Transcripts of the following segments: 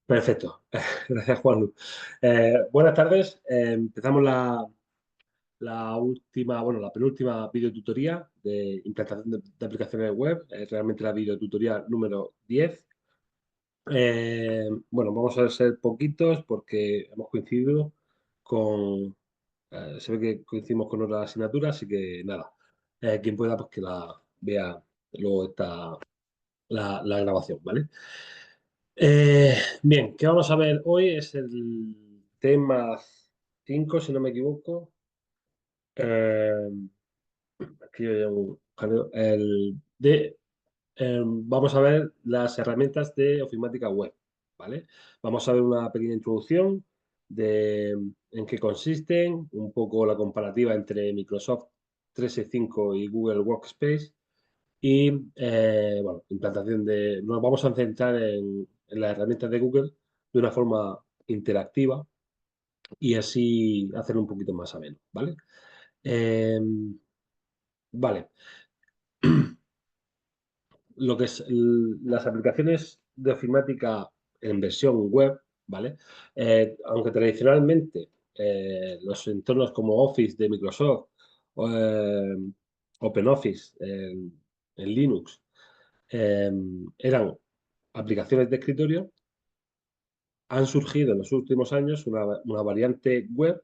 Perfecto. Gracias, Juan. Buenas tardes. Empezamos la última, bueno, la penúltima videotutoría de implantación de aplicaciones web. Es realmente la videotutoría número 10. Bueno, vamos a ser poquitos porque hemos coincidido con, se ve que coincidimos con otra asignatura, así que nada, quien pueda, pues que la vea luego la grabación, ¿vale? Bien, ¿qué vamos a ver hoy? Es el tema 5, si no me equivoco. Eh, Aquí yo llevo un jaleo. Vamos a ver las herramientas de ofimática web, ¿vale? Vamos a ver una pequeña introducción de en qué consisten, un poco la comparativa entre Microsoft 365 y Google Workspace y, bueno, implantación de... Nos vamos a centrar en las herramientas de Google de una forma interactiva y así hacer un poquito más ameno, ¿vale? Eh, vale. Lo que es las aplicaciones de ofimática en versión web, ¿vale? Aunque tradicionalmente los entornos como Office de Microsoft o OpenOffice en Linux eh, eran aplicaciones de escritorio, han surgido en los últimos años una variante web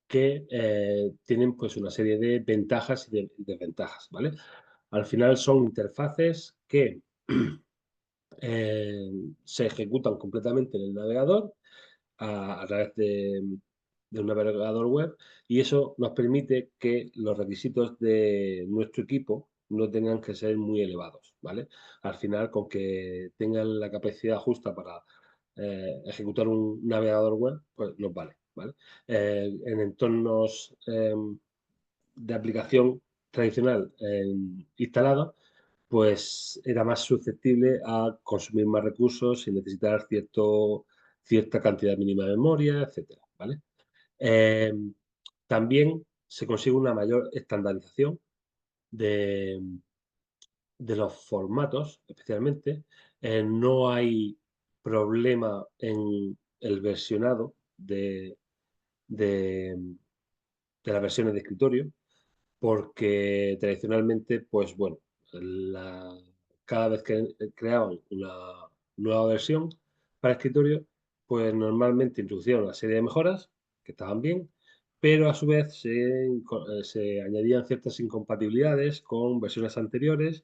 que tienen pues una serie de ventajas y de desventajas, ¿vale? Al final son interfaces que eh, se ejecutan completamente en el navegador a través de un navegador web y eso nos permite que los requisitos de nuestro equipo no tengan que ser muy elevados, ¿vale? Al final, con que tengan la capacidad justa para ejecutar un navegador web, pues nos vale, ¿vale? En entornos de aplicación tradicional instalada, pues era más susceptible a consumir más recursos y necesitar cierta cantidad mínima de memoria, etcétera, ¿vale? Eh, También se consigue una mayor estandarización de, de los formatos, especialmente. No hay problema en el versionado de, de las versiones de escritorio porque tradicionalmente, pues bueno, la- cada vez que creaban una nueva versión para escritorio, pues normalmente introducían una serie de mejoras que estaban bien, pero a su vez se añadían ciertas incompatibilidades con versiones anteriores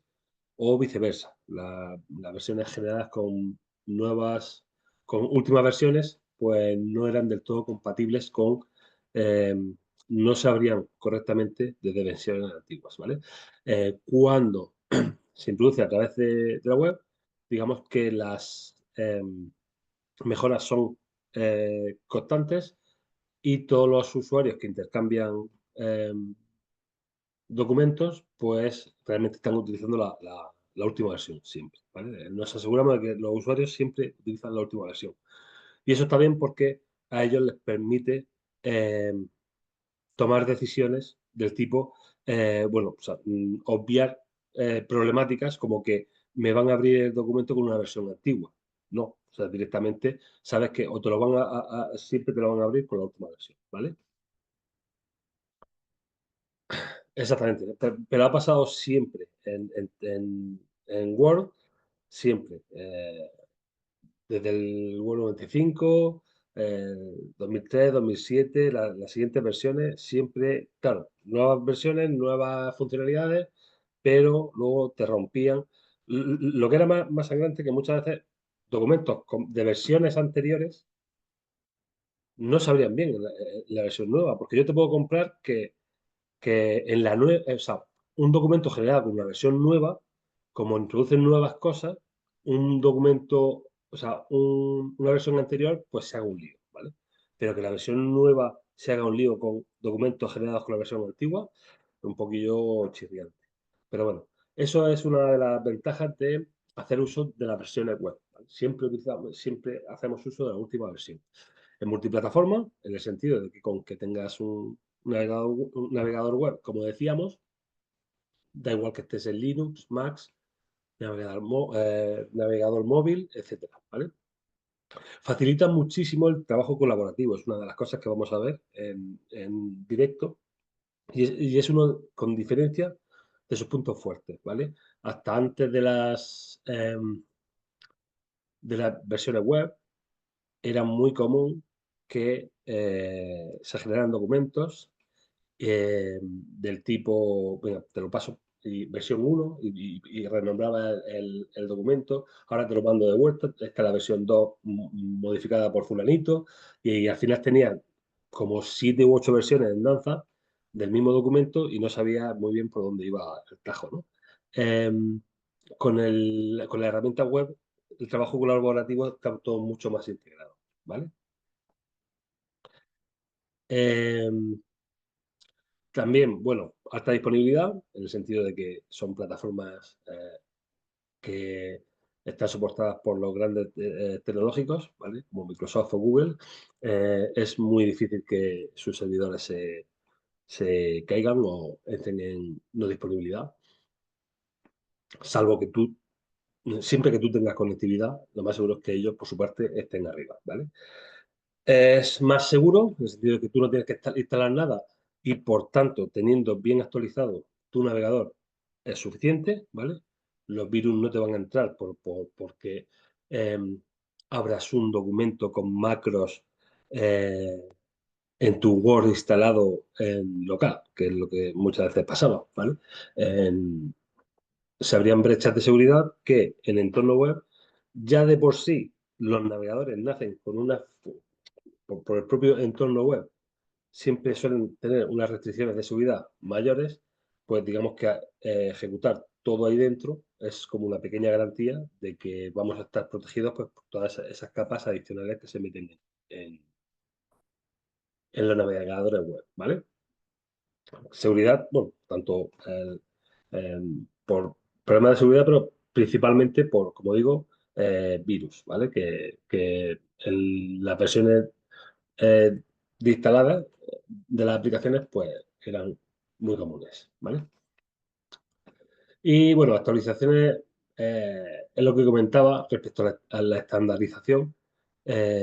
o viceversa. Las versiones generadas con con últimas versiones, pues no eran del todo compatibles eh, no se abrían correctamente desde versiones antiguas, ¿vale? Cuando se introduce a través de la web, digamos que las mejoras son constantes y todos los usuarios que intercambian eh, documentos, pues realmente están utilizando la última versión siempre, ¿vale? Nos aseguramos de que los usuarios siempre utilizan la última versión. Y eso está bien porque a ellos les permite eh, tomar decisiones del tipo, bueno, o sea, obviar problemáticas como que me van a abrir el documento con una versión antigua. No, o sea, directamente sabes que o te lo van siempre te lo van a abrir con la última versión, ¿vale? Exactamente, pero ha pasado siempre en Word, siempre. Desde el Word 95, 2003, 2007, las siguientes versiones, siempre, claro, nuevas versiones, nuevas funcionalidades, pero luego te rompían. Lo que era más sangrante que muchas veces documentos de versiones anteriores no se abrían bien en la versión nueva, porque yo te puedo comprar que en la nueva, o sea, un documento generado con una versión nueva, como introducen nuevas cosas, un documento, o sea, una versión anterior, pues se haga un lío, ¿vale? Pero que la versión nueva se haga un lío con documentos generados con la versión antigua, un poquillo chirriante. Pero bueno, eso es una de las ventajas de hacer uso de las versiones web, ¿vale? Siempre hacemos uso de la última versión en multiplataforma, en el sentido de que con que tengas un navegador web, como decíamos, da igual que estés en Linux, Mac, navegador móvil, etcétera, ¿vale? Facilita muchísimo el trabajo colaborativo, es una de las cosas que vamos a ver en directo y es uno con diferencia de sus puntos fuertes, ¿vale? Hasta antes de las versiones web era muy común que se generaran documentos del tipo, venga, te lo paso, y versión uno y renombraba el documento, ahora te lo mando de vuelta, esta es la versión 2 modificada por fulanito, y al final tenía como 7 u 8 versiones en danza del mismo documento y no sabía muy bien por dónde iba el tajo, ¿no? Con la herramienta web, el trabajo colaborativo está todo mucho más integrado, ¿vale? Em, También, bueno, alta disponibilidad, en el sentido de que son plataformas que están soportadas por los grandes tecnológicos, ¿vale? Como Microsoft o Google. Es muy difícil que sus servidores se caigan o entren en no disponibilidad, salvo que tú, siempre que tú tengas conectividad, lo más seguro es que ellos, por su parte, estén arriba, ¿vale? Es más seguro, en el sentido de que tú no tienes que instalar nada y, por tanto, teniendo bien actualizado tu navegador, es suficiente, ¿vale? Los virus no te van a entrar porque eh, abras un documento con macros eh, en tu Word instalado en local, que es lo que muchas veces pasaba, ¿vale? En- Se abrían brechas de seguridad que en entorno web ya de por sí los navegadores nacen con por el propio entorno web, siempre suelen tener unas restricciones de seguridad mayores, pues digamos que ejecutar todo ahí dentro es como una pequeña garantía de que vamos a estar protegidos pues, por todas esas capas adicionales que se meten en, en los navegadores web, ¿vale? Seguridad, bueno, tanto por problemas de seguridad, pero principalmente por, como digo, virus, ¿vale? Que en las versiones eh, de instaladas de las aplicaciones, pues eran muy comunes, ¿vale? Y bueno, actualizaciones es lo que comentaba respecto a la estandarización.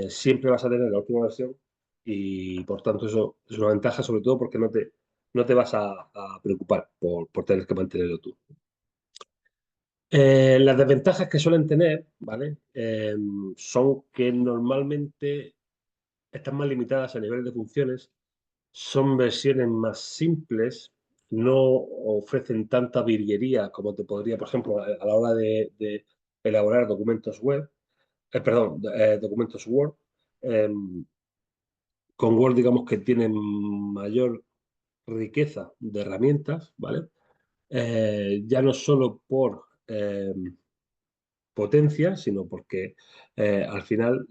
Siempre vas a tener la última versión y por tanto eso es una ventaja, sobre todo porque no te vas a preocupar por tener que mantenerlo tú. Las desventajas que suelen tener, ¿vale? Son que normalmente están más limitadas a nivel de funciones, son versiones más simples, no ofrecen tanta virguería como te podría, por ejemplo, a la hora de elaborar documentos web, perdón, documentos Word. Eh, con Word, digamos que tienen mayor riqueza de herramientas, ¿vale? Ya no solo por potencia, sino porque al final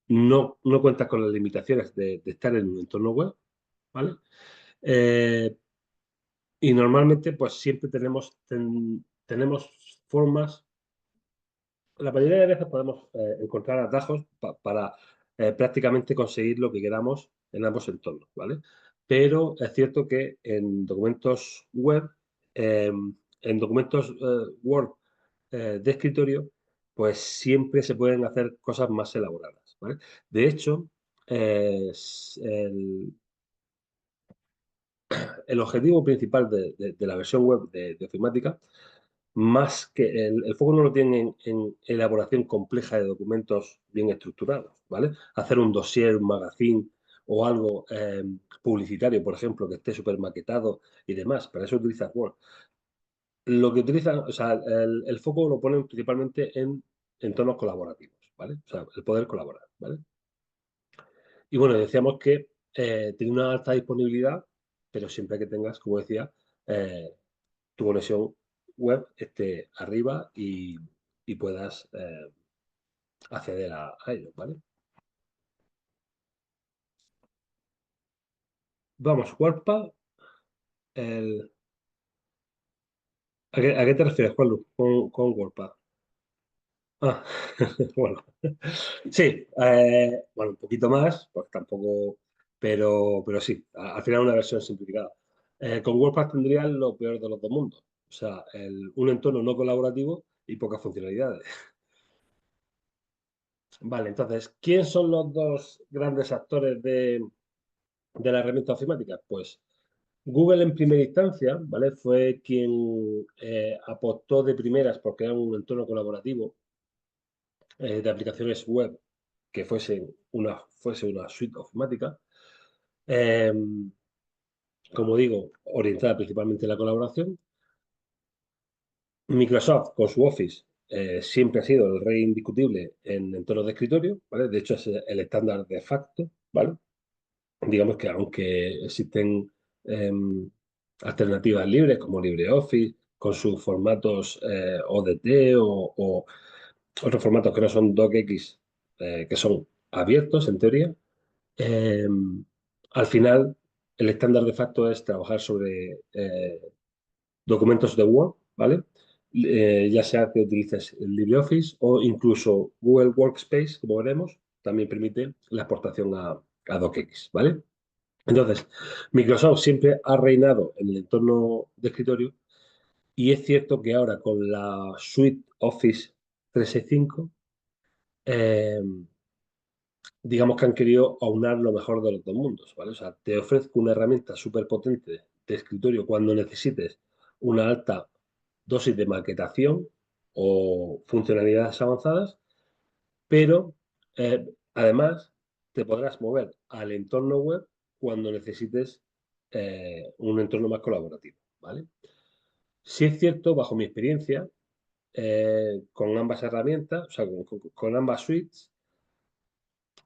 no cuentas con las limitaciones de estar en un entorno web, ¿vale? Eh, y normalmente, pues siempre tenemos formas, la mayoría de veces podemos encontrar atajos para prácticamente conseguir lo que queramos en ambos entornos, ¿vale? Pero es cierto que en documentos web, eh, en documentos Word de escritorio, pues siempre se pueden hacer cosas más elaboradas, ¿vale? De hecho, el objetivo principal de la versión web de Ofimática, más que el foco no lo tiene en elaboración compleja de documentos bien estructurados, ¿vale? Hacer un dossier, un magazine o algo publicitario, por ejemplo, que esté súper maquetado y demás. Para eso utilizas Word. Lo que utilizan, o sea, el foco lo ponen principalmente en entornos colaborativos, ¿vale? O sea, el poder colaborar, ¿vale? Y bueno, decíamos que tiene una alta disponibilidad, pero siempre que tengas, como decía, eh, tu conexión web esté arriba y puedas acceder a ello, ¿vale? Vamos, WordPad, el, ¿a qué te refieres, Juanlu, con WordPad? Ah, bueno, sí, bueno, un poquito más, pues tampoco, pero sí, al final una versión simplificada. Con WordPress tendrías lo peor de los dos mundos, o sea, un entorno no colaborativo y pocas funcionalidades. Vale, entonces, ¿quién son los dos grandes actores de la herramienta ofimática? Pues Google en primera instancia, ¿vale? Fue quien apostó de primeras porque era un entorno colaborativo de aplicaciones web que fuese una suite ofimática. Eh, como digo, orientada principalmente a la colaboración. Microsoft, con su Office, siempre ha sido el rey indiscutible en entornos de escritorio, ¿vale? De hecho, es el estándar de facto, ¿vale? Digamos que aunque existen alternativas libres como LibreOffice, con sus formatos ODT o otros formatos que no son DocX, que son abiertos en teoría, eh, al final el estándar de facto es trabajar sobre documentos de Word, ¿vale? Ya sea que utilices el LibreOffice o incluso Google Workspace, como veremos, también permite la exportación a DocX, ¿vale? Entonces, Microsoft siempre ha reinado en el entorno de escritorio y es cierto que ahora con la suite Office 365, eh, digamos que han querido aunar lo mejor de los dos mundos, ¿vale? O sea, te ofrezco una herramienta súper potente de escritorio cuando necesites una alta dosis de maquetación o funcionalidades avanzadas, pero además te podrás mover al entorno web cuando necesites un entorno más colaborativo, ¿vale? Si es cierto, bajo mi experiencia, con ambas herramientas, o sea, con ambas suites,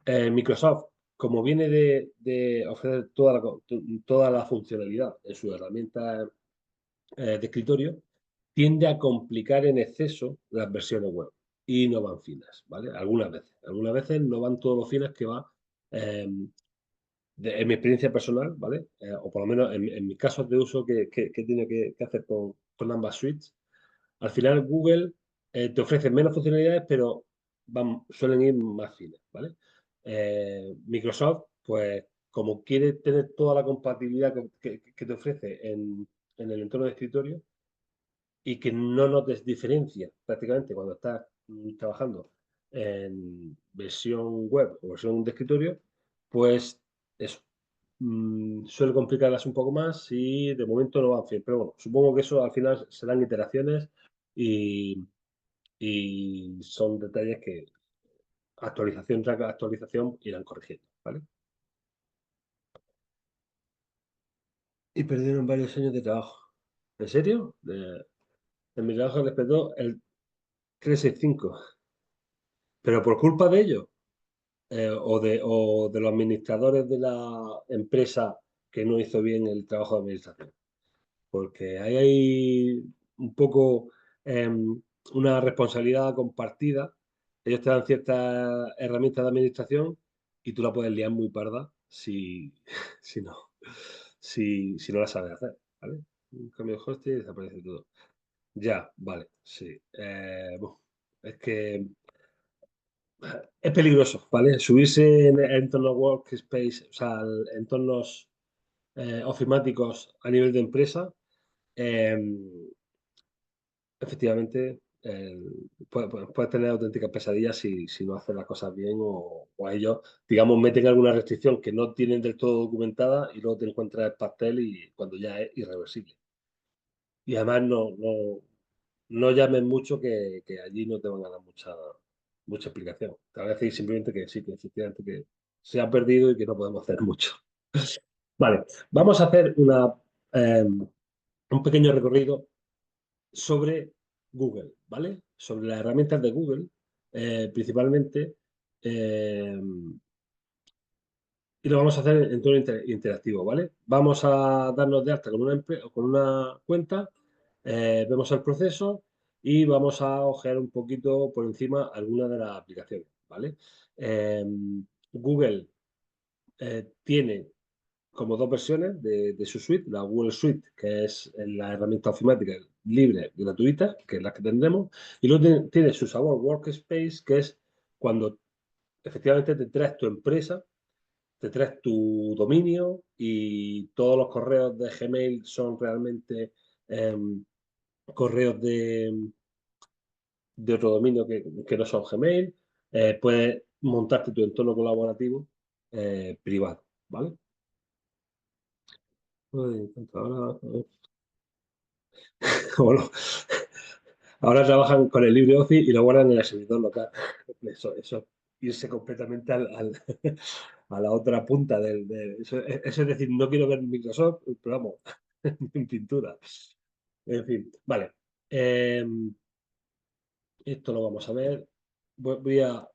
Microsoft, como viene de ofrecer toda la funcionalidad en su herramienta de escritorio, tiende a complicar en exceso las versiones web y no van finas, ¿vale? Algunas veces no van todos los finas que va, eh, en mi experiencia personal, ¿vale? O por lo menos en mis casos de uso que he tenido que hacer con ambas suites, al final Google te ofrece menos funcionalidades, pero suelen ir más finas, ¿vale? Microsoft, pues como quiere tener toda la compatibilidad que te ofrece en el entorno de escritorio, y que no notes diferencia prácticamente cuando estás trabajando en versión web o versión de escritorio, pues eso suele complicarlas un poco más y de momento no van bien. Pero bueno, supongo que eso al final serán iteraciones y, y son detalles que actualización tras actualización irán corrigiendo, ¿vale? Y perdieron varios años de trabajo. ¿En serio? En mi trabajo les petó el 365. Pero por culpa de ellos, o de los administradores de la empresa que no hizo bien el trabajo de administración. Porque ahí hay un poco una responsabilidad compartida. Ellos te dan ciertas herramientas de administración y tú la puedes liar muy parda si no, si no la sabes hacer, ¿vale? Un cambio de hosting y desaparece todo. Ya, vale, sí. Bueno, es que es peligroso, ¿vale? Subirse en entornos workspace, o sea, entornos ofimáticos a nivel de empresa, eh, efectivamente, puedes tener auténticas pesadillas si no haces las cosas bien o a ellos, digamos, meten alguna restricción que no tienen del todo documentada y luego te encuentras el pastel y cuando ya es irreversible. Y además no llames mucho que allí no te van a dar mucha explicación. Te van a decir simplemente que sí, que efectivamente que se ha perdido y que no podemos hacer mucho. Vale, vamos a hacer un pequeño recorrido sobre Google, ¿vale? Sobre las herramientas de Google, principalmente, eh, y lo vamos a hacer en tono interactivo, ¿vale? Vamos a darnos de alta con una cuenta, vemos el proceso y vamos a ojear un poquito por encima algunas de las aplicaciones, ¿vale? Eh, Google tiene como dos versiones de su suite, la Google Suite, que es la herramienta ofimática libre, gratuita, que es la que tendremos, y luego tiene su sabor Workspace, que es cuando efectivamente te traes tu empresa, te traes tu dominio y todos los correos de Gmail son realmente correos de otro dominio que no son Gmail. puedes montarte tu entorno colaborativo privado, ¿vale? Uy, ahora, bueno, ahora trabajan con el LibreOffice y lo guardan en el servidor local. Eso irse completamente a la otra punta eso es decir, no quiero ver Microsoft, pero vamos, en pintura. En fin, vale. Eh, Esto lo vamos a ver. Voy a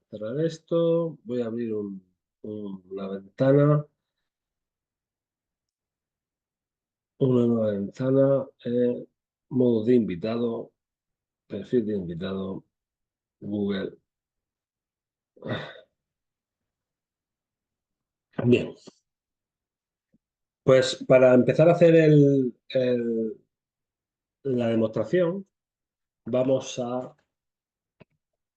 cerrar esto. Voy a abrir una ventana. Una nueva ventana. Modo de invitado. Perfil de invitado. Google. Bien. Pues para empezar a hacer la demostración, vamos a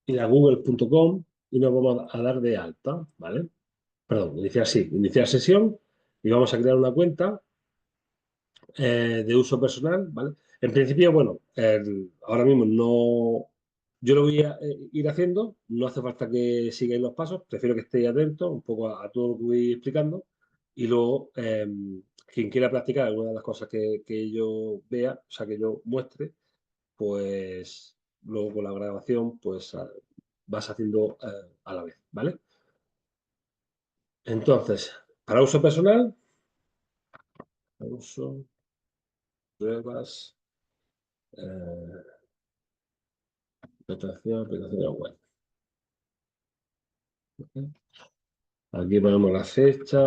ir a google.com y nos vamos a dar de alta, ¿vale? Perdón, iniciar sesión y vamos a crear una cuenta de uso personal, ¿vale? En principio, bueno, ahora mismo no, yo lo voy a ir haciendo, no hace falta que sigáis los pasos, prefiero que estéis atentos un poco a todo lo que voy explicando y luego quien quiera practicar alguna de las cosas que yo vea, o sea, que yo muestre, pues luego con la grabación, pues vas haciendo a la vez, ¿vale? Entonces, para uso personal, uso, pruebas, eh, aplicación web. Aquí ponemos la fecha,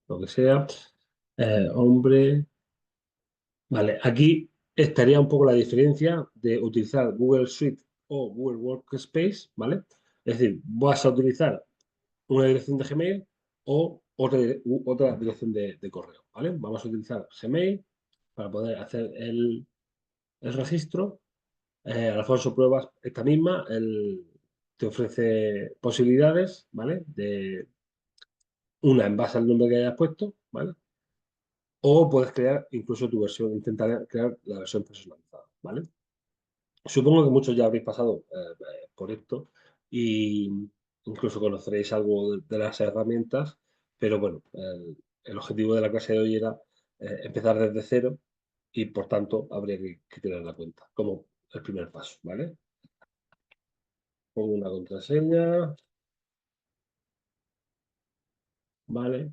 lo que sea. Hombre. Vale, aquí estaría un poco la diferencia de utilizar Google Suite o Google Workspace, ¿vale? Es decir, vas a utilizar una dirección de Gmail o otra dirección de correo, ¿vale? Vamos a utilizar Gmail para poder hacer el registro. Alfonso Pruebas, esta misma, te ofrece posibilidades, ¿vale? De una en base al nombre que hayas puesto, ¿vale? O puedes crear incluso tu versión, intentar crear la versión personalizada, ¿vale? Supongo que muchos ya habréis pasado por esto y incluso conoceréis algo de las herramientas, pero bueno, el objetivo de la clase de hoy era empezar desde cero y por tanto habría que crear la cuenta como el primer paso, ¿vale? Pongo una contraseña, ¿vale?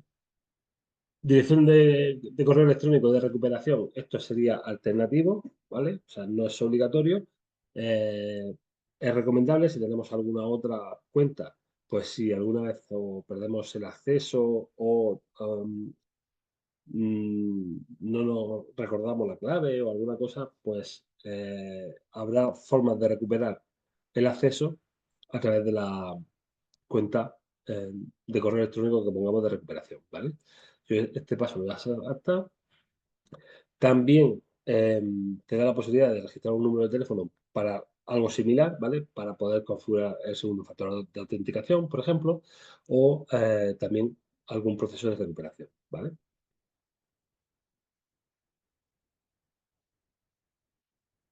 Dirección de correo electrónico de recuperación, esto sería alternativo, ¿vale? O sea, no es obligatorio. Eh, es recomendable si tenemos alguna otra cuenta, pues si alguna vez o perdemos el acceso o no nos recordamos la clave o alguna cosa, pues habrá formas de recuperar el acceso a través de la cuenta de correo electrónico que pongamos de recuperación, ¿vale? Yo este paso lo voy a hacer hasta. También te da la posibilidad de registrar un número de teléfono para algo similar, ¿vale? Para poder configurar el segundo factor de autenticación, por ejemplo, o también algún proceso de recuperación, ¿vale?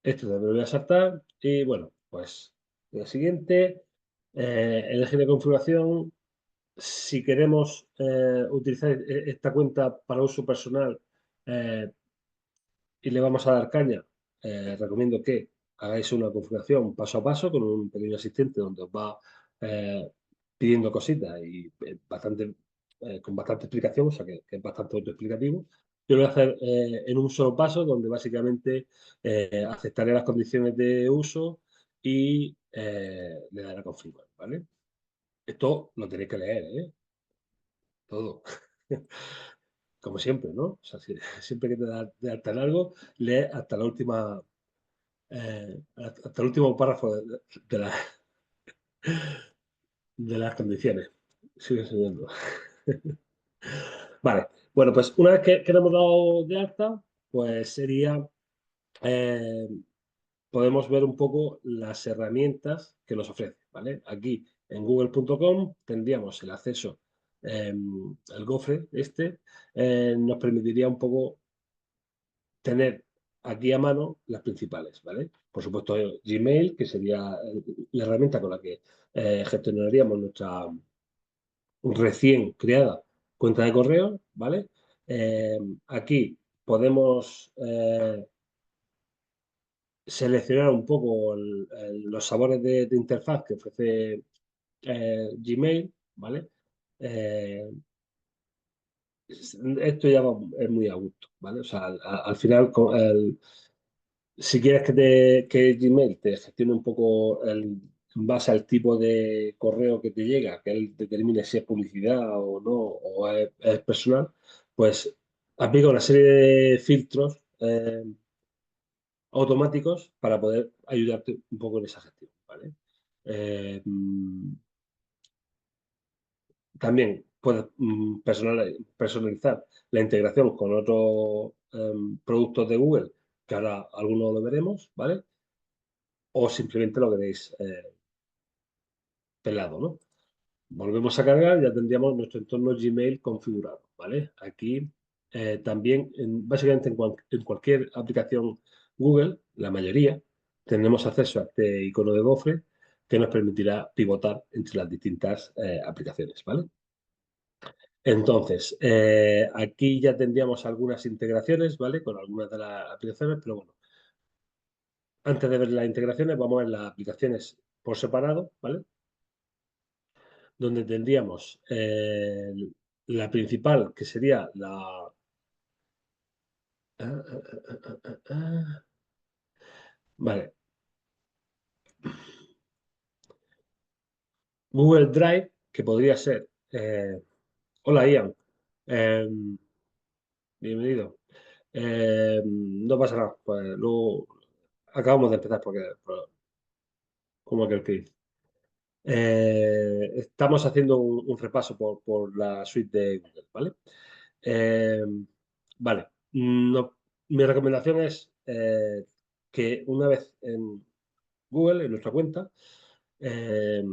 Esto también lo voy a saltar y bueno, pues lo siguiente, elegir de configuración. Si queremos utilizar esta cuenta para uso personal, eh, y le vamos a dar caña, recomiendo que hagáis una configuración paso a paso con un pequeño asistente donde os va eh, pidiendo cositas y con bastante explicación, o sea que es bastante autoexplicativo. Yo lo voy a hacer en un solo paso donde básicamente aceptaré las condiciones de uso y le daré a configurar, ¿vale? Esto lo tenéis que leer, ¿eh? Todo. Como siempre, ¿no? O sea, siempre que te das de alta en algo, lee hasta el último párrafo de las condiciones. Sigue enseñando. Vale, bueno, pues una vez que le hemos dado de alta, pues sería, eh, podemos ver un poco las herramientas que nos ofrece, ¿vale? Aquí en google.com tendríamos el acceso, el gofre este, nos permitiría un poco tener aquí a mano las principales, ¿vale? Por supuesto, Gmail, que sería la herramienta con la que gestionaríamos nuestra recién creada cuenta de correo, ¿vale? Aquí podemos seleccionar un poco los sabores de interfaz que ofrece Gmail, ¿vale? Eh, Esto ya es muy a gusto, ¿vale? O sea, al final, si quieres que Gmail te gestione un poco en base al tipo de correo que te llega, que él determine si es publicidad o no, o es personal, pues aplica una serie de filtros automáticos para poder ayudarte un poco en esa gestión, ¿vale? Eh, mm, También puedes personalizar la integración con otros productos de Google, que ahora algunos lo veremos, ¿vale? O simplemente lo queréis pelado, ¿no? Volvemos a cargar, ya tendríamos nuestro entorno Gmail configurado, ¿vale? Aquí también, básicamente en cualquier aplicación Google, la mayoría, tenemos acceso a este icono de gofre que nos permitirá pivotar entre las distintas aplicaciones, ¿vale? Entonces, aquí ya tendríamos algunas integraciones, ¿vale? Con algunas de las aplicaciones, pero bueno, antes de ver las integraciones, vamos a ver las aplicaciones por separado, ¿vale? Donde tendríamos la principal, que sería la... Vale, Google Drive, que podría ser... hola, Ian. Eh, Bienvenido. No pasa nada, pues luego acabamos de empezar porque, como aquel que dice. Estamos haciendo un repaso por la suite de Google, ¿vale? Eh, vale. Mi recomendación es que una vez en Google, en nuestra cuenta, eh,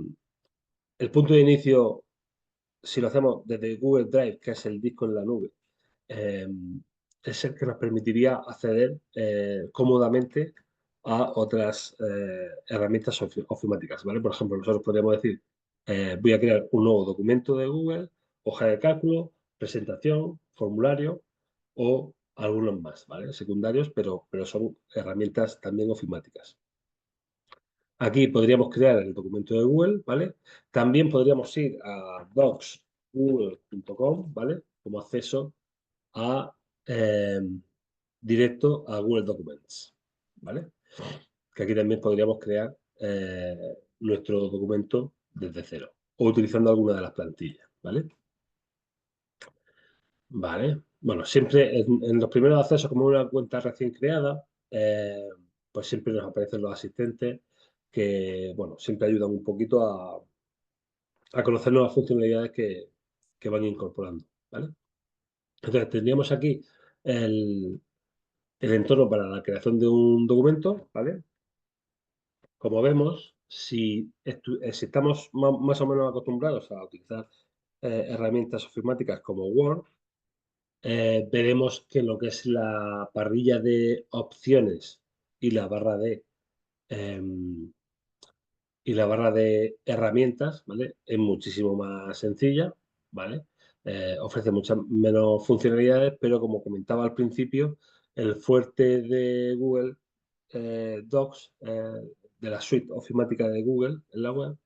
el punto de inicio, si lo hacemos desde Google Drive, que es el disco en la nube, eh, es el que nos permitiría acceder cómodamente a otras herramientas ofimáticas, ¿vale? Por ejemplo, nosotros podríamos decir, voy a crear un nuevo documento de Google, hoja de cálculo, presentación, formulario o algunos más, ¿vale? Secundarios, pero son herramientas también ofimáticas. Aquí podríamos crear el documento de Google, ¿vale? También podríamos ir a docs.google.com, ¿vale? Como acceso a eh, directo a Google Documents, ¿vale? Que aquí también podríamos crear nuestro documento desde cero o utilizando alguna de las plantillas, ¿vale? Vale. Bueno, siempre en los primeros accesos, como una cuenta recién creada, pues siempre nos aparecen los asistentes que, bueno, siempre ayudan un poquito a conocer nuevas funcionalidades que van incorporando, ¿vale? Entonces, tendríamos aquí el, el entorno para la creación de un documento, ¿vale? Como vemos, si estamos más o menos acostumbrados a utilizar herramientas ofimáticas como Word, veremos que lo que es la parrilla de opciones y la barra de em, herramientas, ¿vale? Es muchísimo más sencilla, ¿vale? Ofrece muchas menos funcionalidades, pero como comentaba al principio, el fuerte de Google Docs, de la suite ofimática de Google en la web,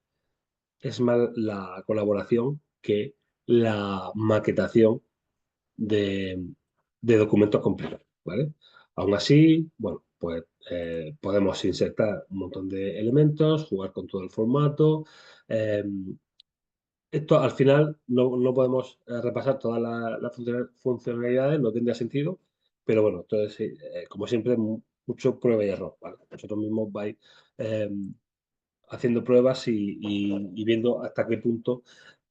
es más la colaboración que la maquetación de, de documentos completos, ¿vale? Aún así, bueno, pues podemos insertar un montón de elementos, jugar con todo el formato. eh, Esto al final no podemos repasar todas las funcionalidades, no tendría sentido, pero bueno, entonces, como siempre, mucho prueba y error, ¿vale? Vosotros mismos vais eh, haciendo pruebas y viendo hasta qué punto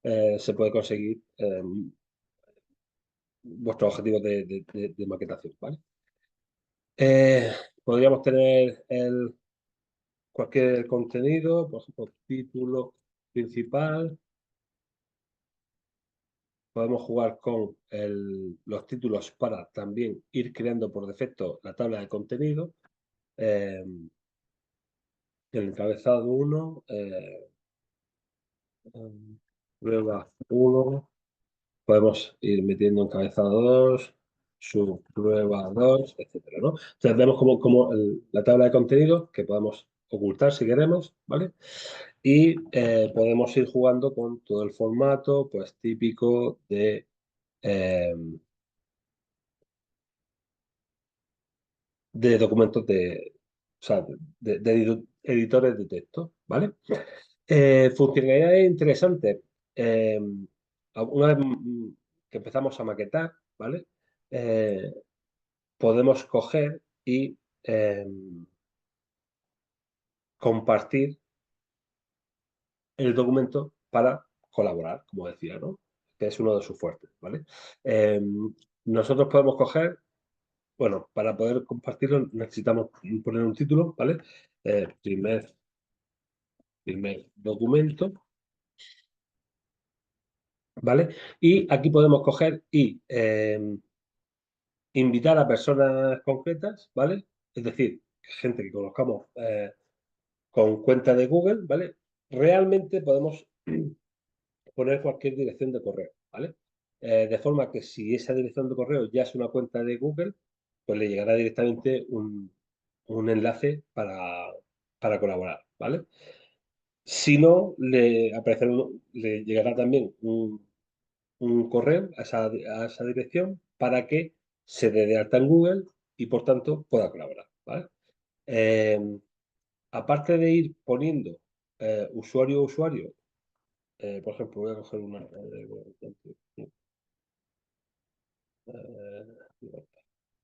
se puede conseguir vuestros objetivos de maquetación, ¿vale? Eh, Podríamos tener cualquier contenido, por ejemplo, título principal. podemos jugar con los títulos para también ir creando por defecto la tabla de contenido. El encabezado 1, prueba 1, podemos ir metiendo encabezado 2, subprueba 2, etcétera, ¿no? Entonces vemos como la tabla de contenido que podemos ocultar si queremos, ¿vale? Y podemos ir jugando con todo el formato, pues típico eh, de documentos o sea, editores de texto, ¿vale? Funcionalidades interesantes. Eh, una vez que empezamos a maquetar, ¿vale? Eh, podemos coger y compartir el documento para colaborar, como decía, ¿no? Que es uno de sus fuertes, ¿vale? Eh, nosotros podemos coger, bueno, para poder compartirlo necesitamos poner un título, ¿vale? Primer documento, ¿vale? Y aquí podemos coger y invitar a personas concretas, ¿vale? Es decir, gente que conozcamos con cuenta de Google, ¿vale? Realmente podemos poner cualquier dirección de correo, ¿vale? De forma que si esa dirección de correo ya es una cuenta de Google, pues le llegará directamente un enlace para colaborar, ¿vale? Si no, le llegará también un correo a esa dirección para que se dé de alta en Google y por tanto pueda colaborar, ¿vale? Eh, aparte de ir poniendo usuario a usuario, por ejemplo, voy a coger una.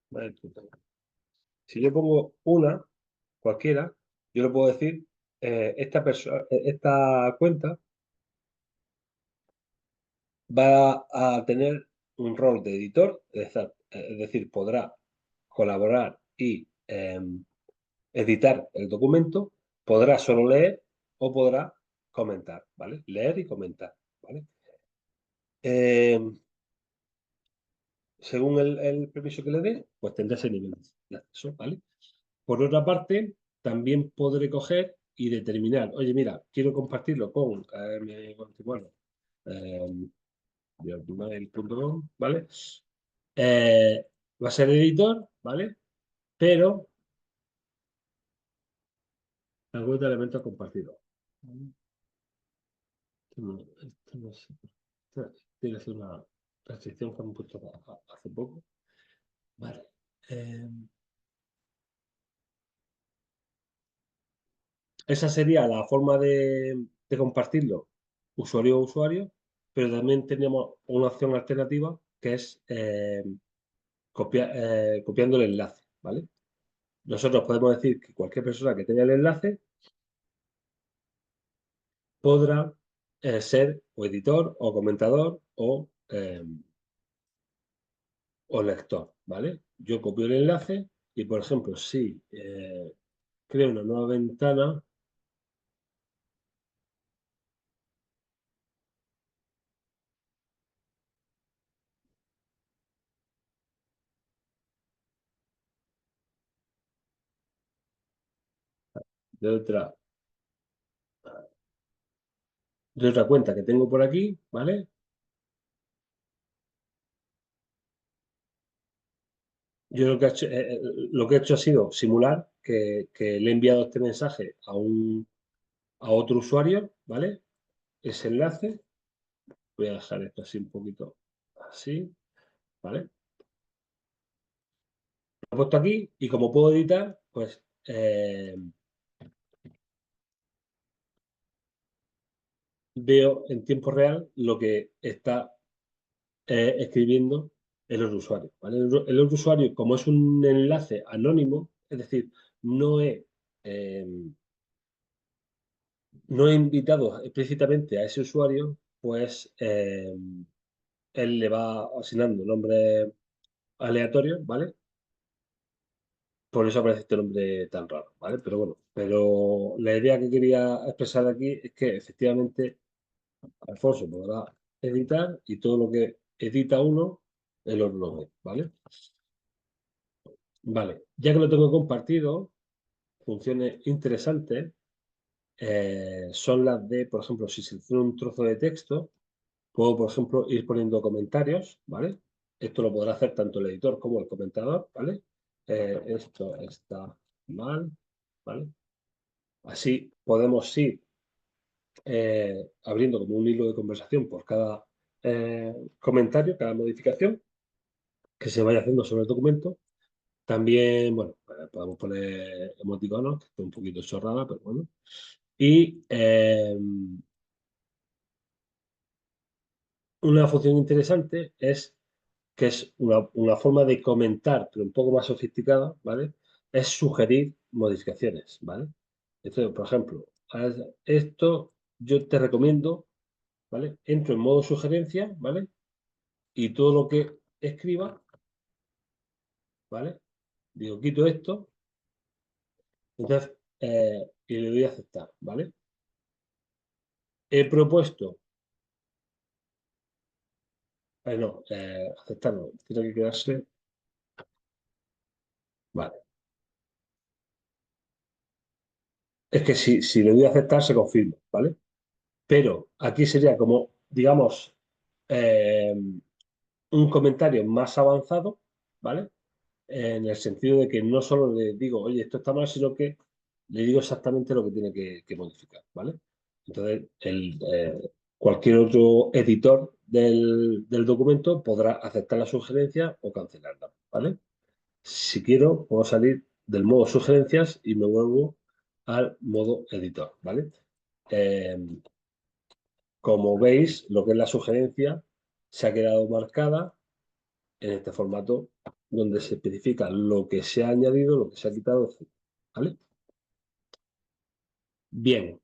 Vale, si yo pongo una, cualquiera, yo le puedo decir, esta cuenta va a tener un rol de editor, es decir, podrá colaborar y editar el documento, podrá solo leer o podrá comentar, ¿vale? Leer y comentar, ¿vale? Eh, según el permiso que le dé, pues tendrá ese nivel de acceso, ¿vale? Por otra parte, también podré coger y determinar, oye, mira, quiero compartirlo con bueno, eh, gmail.com, ¿vale? Va a ser editor, ¿vale? Pero la cuenta de elementos compartidos. Esto no sé. Tiene que ser una restricción que han puesto hace poco. Vale. Eh, esa sería la forma de compartirlo usuario a usuario, pero también tenemos una opción alternativa que es copiando el enlace, ¿vale? Nosotros podemos decir que cualquier persona que tenga el enlace podrá ser o editor o comentador o lector, ¿vale? Yo copio el enlace y, por ejemplo, si creo una nueva ventana de otra cuenta que tengo por aquí, ¿vale? Yo lo que he hecho ha sido simular que le he enviado este mensaje a otro usuario, ¿vale? Ese enlace, voy a dejar esto así un poquito así, ¿vale? Lo he puesto aquí y como puedo editar, pues veo en tiempo real lo que está escribiendo el otro usuario, ¿vale? El otro usuario, como es un enlace anónimo, es decir, no he, eh, no he invitado explícitamente a ese usuario, pues él le va asignando nombres aleatorios, ¿vale? Por eso aparece este nombre tan raro, ¿vale? Pero bueno, pero la idea que quería expresar aquí es que efectivamente Alfonso podrá editar y todo lo que edita uno, el otro lo ve, ¿vale? Vale, ya que lo tengo compartido, funciones interesantes son las de, por ejemplo, si selecciono un trozo de texto, puedo, por ejemplo, ir poniendo comentarios, ¿vale? Esto lo podrá hacer tanto el editor como el comentador, ¿vale? Esto está mal, ¿vale? Así podemos ir abriendo como un hilo de conversación por cada comentario, cada modificación que se vaya haciendo sobre el documento. También, bueno, podemos poner emoticonos, que es un poquito chorrada, pero bueno. Y una función interesante es que es una forma de comentar, pero un poco más sofisticada, ¿vale? Es sugerir modificaciones, ¿vale? Entonces, por ejemplo, esto yo te recomiendo, ¿vale? Entro en modo sugerencia, ¿vale? Y todo lo que escriba, ¿vale? Digo, quito esto, entonces, y le doy a aceptar, ¿vale? He propuesto, no, aceptar no, tiene que quedarse, vale. Es que si le doy a aceptar se confirma, ¿vale? Pero aquí sería como, digamos, eh, un comentario más avanzado, ¿vale? En el sentido de que no solo le digo, oye, esto está mal, sino que le digo exactamente lo que tiene que modificar, ¿vale? Entonces, cualquier otro editor del documento podrá aceptar la sugerencia o cancelarla, ¿vale? Si quiero, puedo salir del modo sugerencias y me vuelvo al modo editor, ¿vale? Eh, Como veis, lo que es la sugerencia se ha quedado marcada en este formato donde se especifica lo que se ha añadido, lo que se ha quitado, etc. ¿Vale? Bien.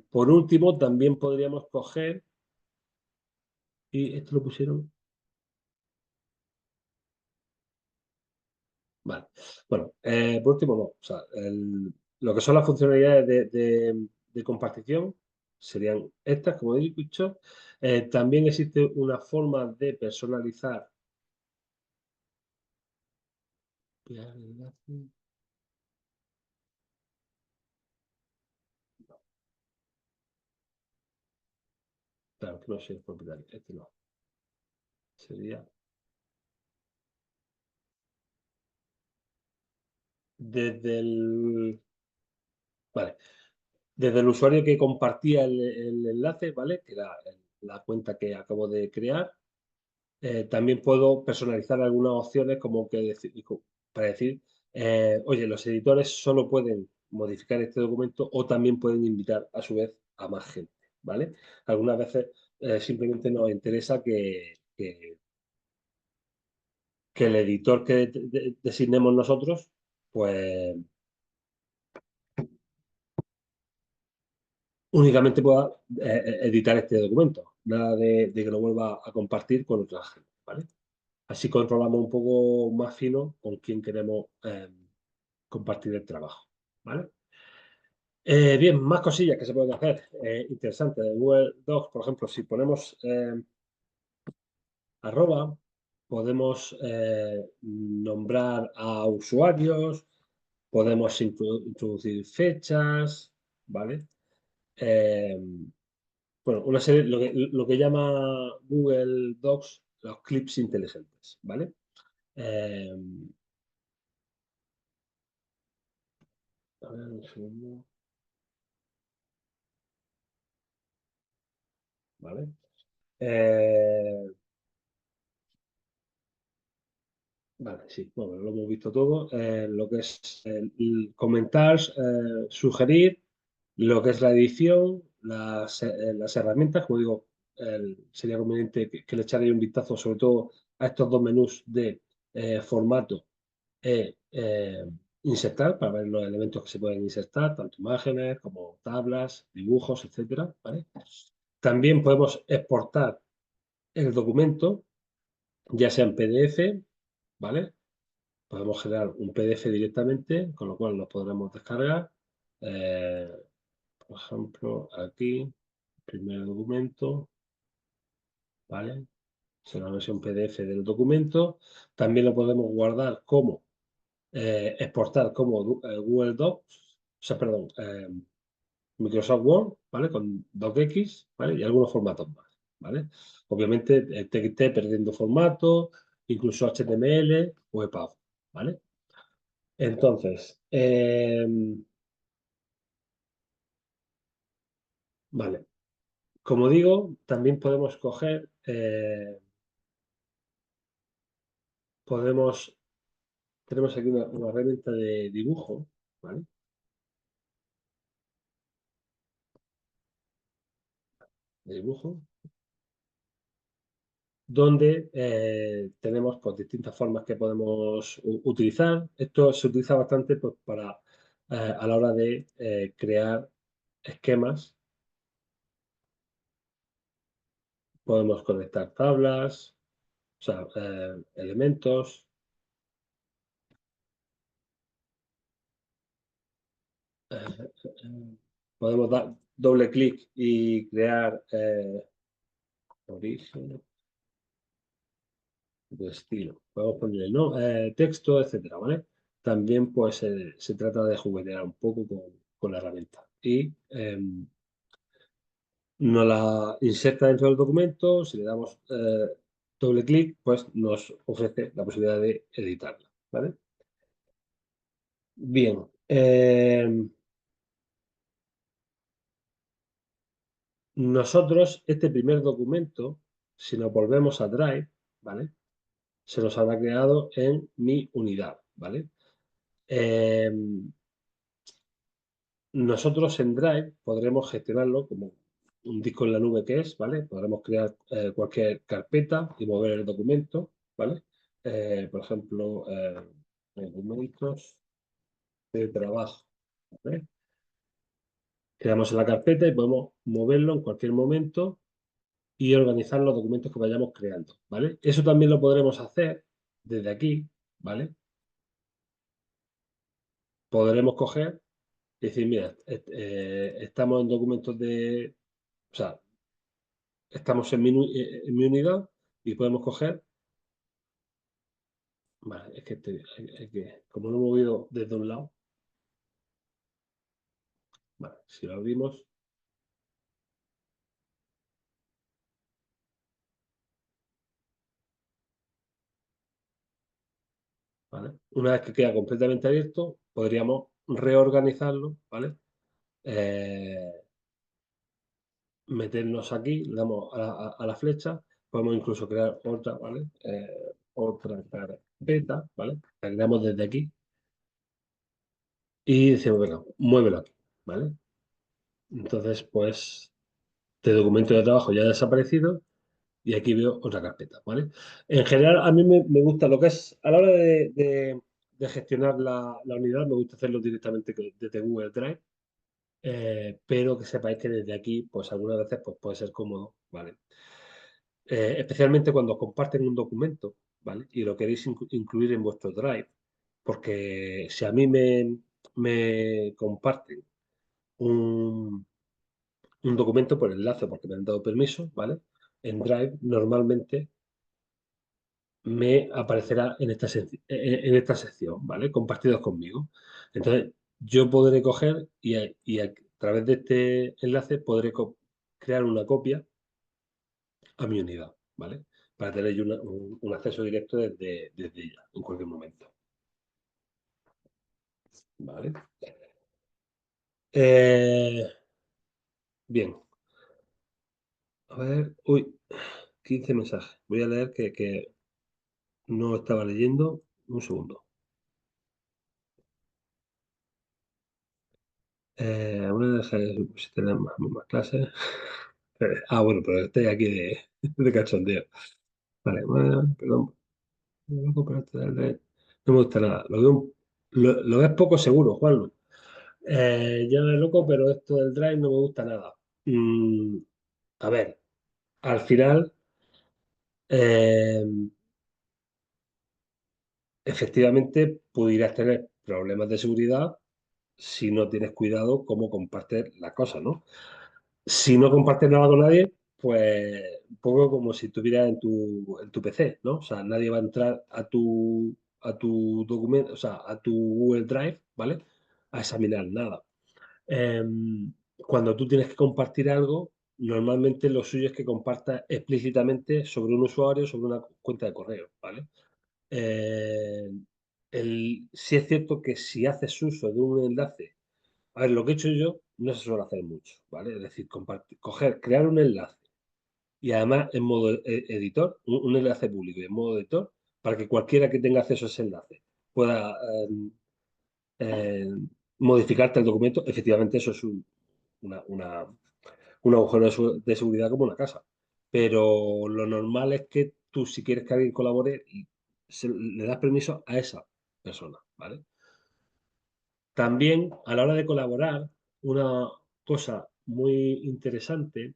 Por último, también podríamos coger, y esto lo pusieron, vale. Bueno, por último, no. O sea, lo que son las funcionalidades de compartición serían estas, como he dicho. También existe una forma de personalizar. Claro, que no soy el propietario. Este no. Sería desde el. Vale. Desde el usuario que compartía el enlace, ¿vale? Que era la cuenta que acabo de crear. También puedo personalizar algunas opciones como que para decir, oye, los editores solo pueden modificar este documento o también pueden invitar a su vez a más gente, ¿vale? Algunas veces simplemente nos interesa que el editor que designemos nosotros, pues únicamente pueda editar este documento, nada de que lo vuelva a compartir con otra gente, ¿vale? Así controlamos un poco más fino con quién queremos compartir el trabajo, ¿vale? Bien, más cosillas que se pueden hacer interesantes. En Google Docs, por ejemplo, si ponemos arroba, podemos nombrar a usuarios, podemos introducir fechas, ¿vale? Eh, bueno, una serie, lo que llama Google Docs los clips inteligentes, ¿vale? Eh, a ver, un segundo, ¿vale? Eh, vale, sí, bueno, lo hemos visto todo. Lo que es comentar, sugerir, lo que es la edición, las herramientas, como digo, sería conveniente que le echarais un vistazo sobre todo a estos dos menús de formato insertar para ver los elementos que se pueden insertar, tanto imágenes como tablas, dibujos, etcétera, ¿vale? También podemos exportar el documento, ya sea en PDF, ¿vale? Podemos generar un PDF directamente, con lo cual nos podremos descargar. Eh, por ejemplo, aquí, primer documento. ¿vale? Será la versión PDF del documento. También lo podemos guardar como, exportar como Google Docs, o sea, perdón, Microsoft Word, ¿vale? Con DocX, ¿vale? Y algunos formatos más, ¿vale? Obviamente, TXT perdiendo formato, incluso HTML o EPUB, ¿vale? Entonces, vale. Como digo, también podemos coger, podemos, tenemos aquí una herramienta de dibujo, ¿vale? De dibujo, donde tenemos pues, distintas formas que podemos utilizar. Esto se utiliza bastante pues, para, a la hora de crear esquemas. Podemos conectar tablas, o sea, elementos. Podemos dar doble clic y crear origen de estilo. Podemos ponerle ¿no? Texto, etcétera, ¿vale? También pues se trata de juguetear un poco con la herramienta. Y nos la inserta dentro del documento, si le damos doble clic, pues nos ofrece la posibilidad de editarla, ¿vale? Bien, nosotros este primer documento, si nos volvemos a Drive, ¿vale? Se nos habrá creado en mi unidad, ¿vale? Eh, Nosotros en Drive podremos gestionarlo como un disco en la nube que es, ¿vale? Podremos crear cualquier carpeta y mover el documento, ¿vale? Por ejemplo, documentos de trabajo, ¿vale? Creamos en la carpeta y podemos moverlo en cualquier momento y organizar los documentos que vayamos creando, ¿vale? Eso también lo podremos hacer desde aquí, ¿vale? Podremos coger y decir, mira, estamos en documentos de, o sea, estamos en mi unidad y podemos coger, vale, es que, como lo he movido desde un lado, vale, si lo abrimos, ¿vale? Una vez que queda completamente abierto, podríamos reorganizarlo, ¿vale? Eh, Meternos aquí, le damos a la flecha, podemos incluso crear otra, ¿vale? Otra carpeta, ¿vale? La creamos desde aquí y decimos, venga, muévelo aquí, ¿vale? Entonces, pues, este documento de trabajo ya ha desaparecido y aquí veo otra carpeta, ¿vale? En general, a mí me gusta lo que es, a la hora de gestionar la unidad, me gusta hacerlo directamente desde Google Drive, pero que sepáis que desde aquí, pues algunas veces pues, puede ser cómodo, ¿vale? Especialmente cuando comparten un documento, ¿vale? Y lo queréis incluir en vuestro Drive, porque si a mí me comparten un, un documento por enlace, porque me han dado permiso, ¿vale? En Drive normalmente me aparecerá en esta sección, ¿vale? Compartidos conmigo. Entonces, yo podré coger y a través de este enlace podré crear una copia a mi unidad, ¿vale? Para tener yo un acceso directo desde ella en cualquier momento, ¿vale? Eh, bien, a ver, uy, 15 mensajes. Voy a leer que no estaba leyendo. Un segundo. Una si tenemos más clases. Bueno, pero estoy aquí de cachondeo. Vale, bueno, perdón. Loco, pero no me gusta nada. Lo ves poco seguro, Juan. Ya de loco, pero esto del drive no me gusta nada. Mm, a ver, al final, eh, efectivamente, pudieras tener problemas de seguridad si no tienes cuidado cómo compartes las cosas, ¿no? Si no compartes nada con nadie, pues un poco como si estuvieras en tu PC, ¿no? O sea, nadie va a entrar a tu documento, o sea, a tu Google Drive, ¿vale? A examinar nada. Cuando tú tienes que compartir algo, normalmente lo suyo es que compartas explícitamente sobre un usuario, sobre una cuenta de correo, ¿vale? Eh, sí es cierto que si haces uso de un enlace, a ver, lo que he hecho yo no se suele hacer mucho, ¿vale? Es decir, coger, crear un enlace y además en modo editor, un enlace público y en modo editor, para que cualquiera que tenga acceso a ese enlace pueda eh, modificarte el documento. Efectivamente, eso es una, una- un agujero de seguridad como una casa. Pero lo normal es que tú, si quieres que alguien colabore, le das permiso a esa persona, ¿vale? También, a la hora de colaborar, una cosa muy interesante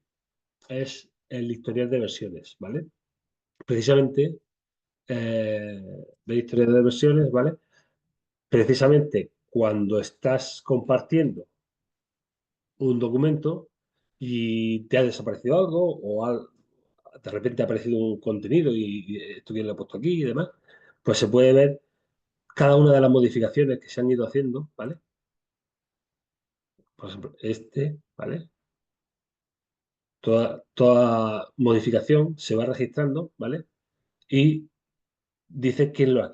es el historial de versiones, ¿vale? Precisamente, de historial de versiones, ¿vale? Precisamente cuando estás compartiendo un documento y te ha desaparecido algo o de repente ha aparecido un contenido y esto quién lo ha puesto aquí y demás, pues se puede ver cada una de las modificaciones que se han ido haciendo, ¿vale? Por ejemplo, ¿vale? Toda modificación se va registrando, ¿vale? Y dice quién ha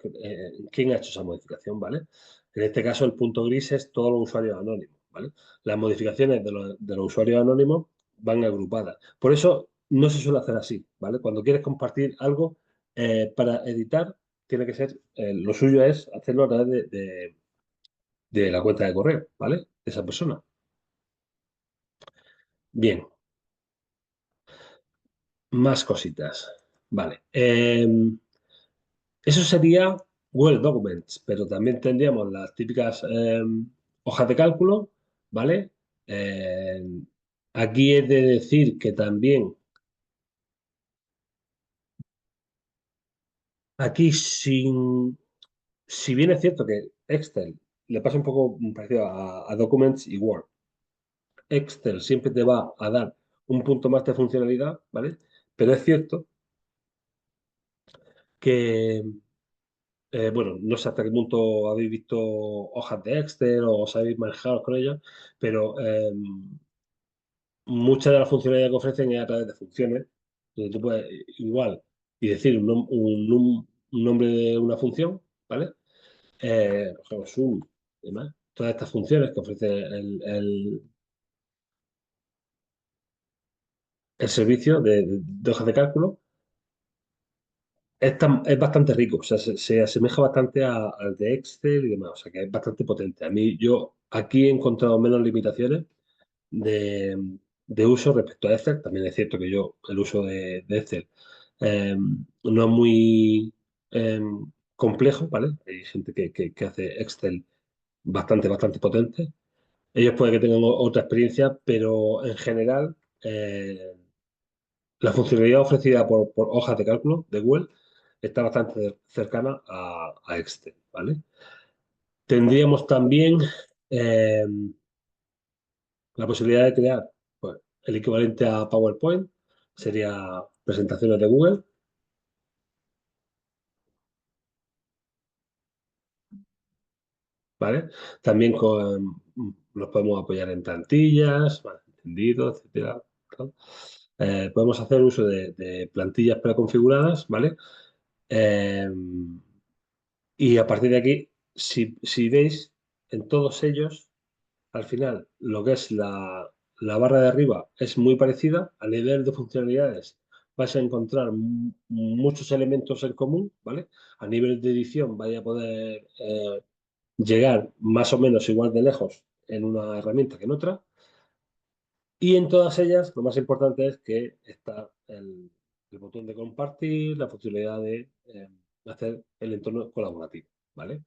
hecho esa modificación, ¿vale? En este caso, el punto gris es todos los usuarios anónimos, ¿vale? Las modificaciones de los usuarios anónimos van agrupadas. Por eso no se suele hacer así, ¿vale? Cuando quieres compartir algo para editar, tiene que ser, lo suyo es hacerlo a través de la cuenta de correo, ¿vale? De esa persona. Bien, más cositas. Vale. Eso sería Google Documents, pero también tendríamos las típicas hojas de cálculo, ¿vale? Eh, Aquí he de decir que también, aquí si bien es cierto que Excel le pasa un poco parecido a Documents y Word, Excel siempre te va a dar un punto más de funcionalidad, ¿vale? Pero es cierto que, bueno, no sé hasta qué punto habéis visto hojas de Excel o os habéis manejado con ellas, pero muchas de las funcionalidades que ofrecen es a través de funciones, donde tú puedes igual y decir un nombre de una función, ¿vale? Por ejemplo, sum, y demás. Todas estas funciones que ofrece el servicio de hojas de cálculo es bastante rico, o sea, se asemeja bastante al de Excel y demás, o sea, que es bastante potente. A mí, yo aquí he encontrado menos limitaciones de, de uso respecto a Excel. También es cierto que yo el uso de Excel no es muy eh, complejo, ¿vale? Hay gente que hace Excel bastante potente. Ellos puede que tengan otra experiencia, pero en general la funcionalidad ofrecida por hojas de cálculo de Google está bastante cercana a Excel, ¿vale? Tendríamos también eh, la posibilidad de crear pues, el equivalente a PowerPoint, sería presentaciones de Google, ¿vale? También nos podemos apoyar en plantillas, ¿vale? Entendido, etcétera. ¿No? Podemos hacer uso de plantillas preconfiguradas, ¿vale? Eh, y a partir de aquí, si veis, en todos ellos al final, lo que es la barra de arriba es muy parecida. A nivel de funcionalidades, vas a encontrar muchos elementos en común, ¿vale? A nivel de edición, vaya a poder llegar más o menos igual de lejos en una herramienta que en otra. Y en todas ellas, lo más importante es que está el botón de compartir, la funcionalidad de hacer el entorno colaborativo, ¿vale?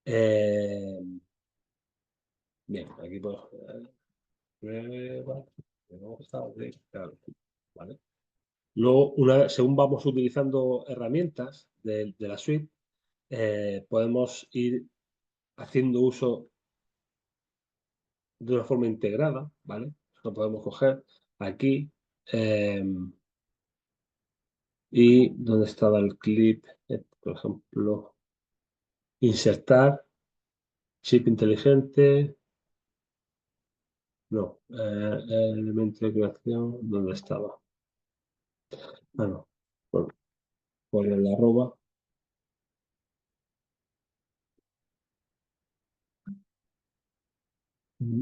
Eh, Bien, aquí pues, prueba, claro, ¿vale? Luego, según vamos utilizando herramientas de la suite, podemos ir haciendo uso de una forma integrada, ¿vale? Lo podemos coger aquí. eh, y dónde estaba el clip, por ejemplo, insertar, chip inteligente, no, elemento de creación, ¿dónde estaba? Ah, no, por el arroba. Mm,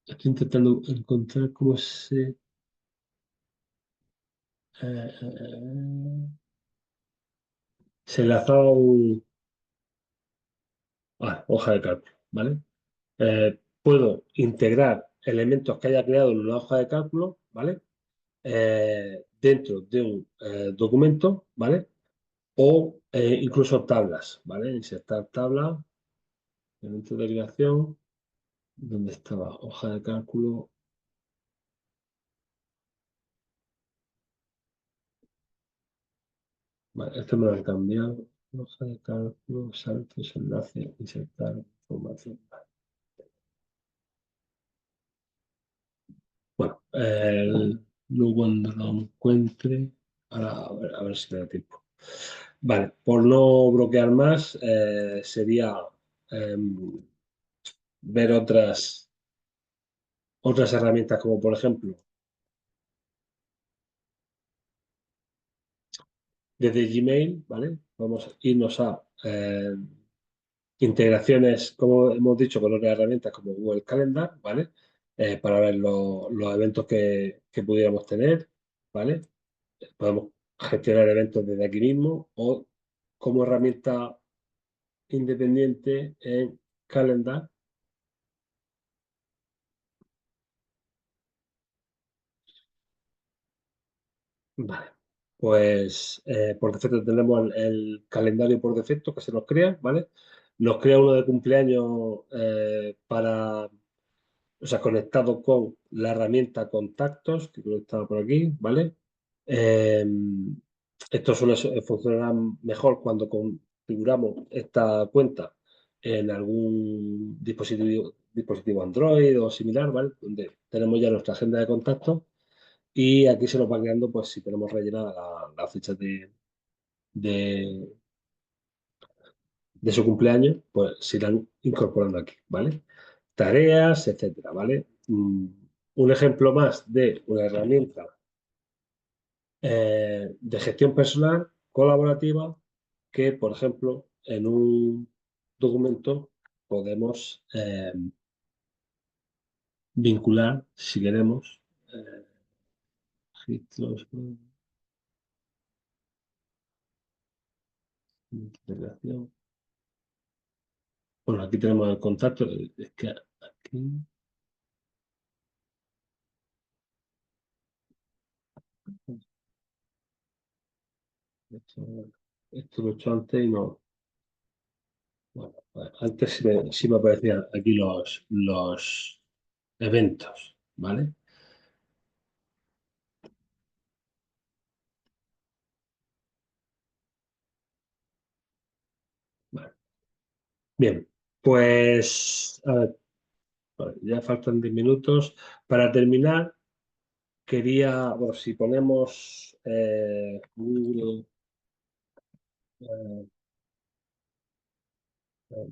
Estoy intentando encontrar cómo se enlazaba hoja de cálculo, ¿vale? Puedo integrar elementos que haya creado en una hoja de cálculo, ¿vale? Dentro de un documento, ¿vale? O incluso tablas, ¿vale? Insertar tabla, elemento de creación, ¿dónde estaba? Hoja de cálculo. Vale, esto me lo han cambiado. Hoja de cálculo, saltos, enlace, insertar información. Bueno, luego cuando lo encuentre, ahora a ver si me da tiempo. Vale, por no bloquear más, sería em, ver otras herramientas como por ejemplo, desde Gmail, ¿vale? Vamos a irnos a integraciones, como hemos dicho, con otras herramientas como Google Calendar, ¿vale? Para ver los eventos que pudiéramos tener, ¿vale? Podemos gestionar eventos desde aquí mismo o como herramienta independiente en Calendar. Vale. Pues por defecto tenemos el calendario por defecto que se nos crea, ¿vale? Nos crea uno de cumpleaños o sea, conectado con la herramienta contactos, que creo que estaba por aquí, ¿vale? Eh, Esto funcionará mejor cuando configuramos esta cuenta en algún dispositivo Android o similar, ¿vale? Donde tenemos ya nuestra agenda de contactos y aquí se nos va creando, pues si tenemos rellenada la fecha de, de su cumpleaños, pues se irán incorporando aquí, ¿vale? Tareas, etcétera, ¿vale? Un ejemplo más de una herramienta de gestión personal colaborativa que, por ejemplo, en un documento podemos vincular, si queremos, registros, integración. Bueno, aquí tenemos el contacto. Es que aquí, esto, esto lo he hecho antes y no. Bueno, antes sí me aparecían aquí los eventos, ¿vale? Vale. Bien, pues a ver, vale, ya faltan 10 minutos. Para terminar, quería, bueno, si ponemos Google, eh, eh,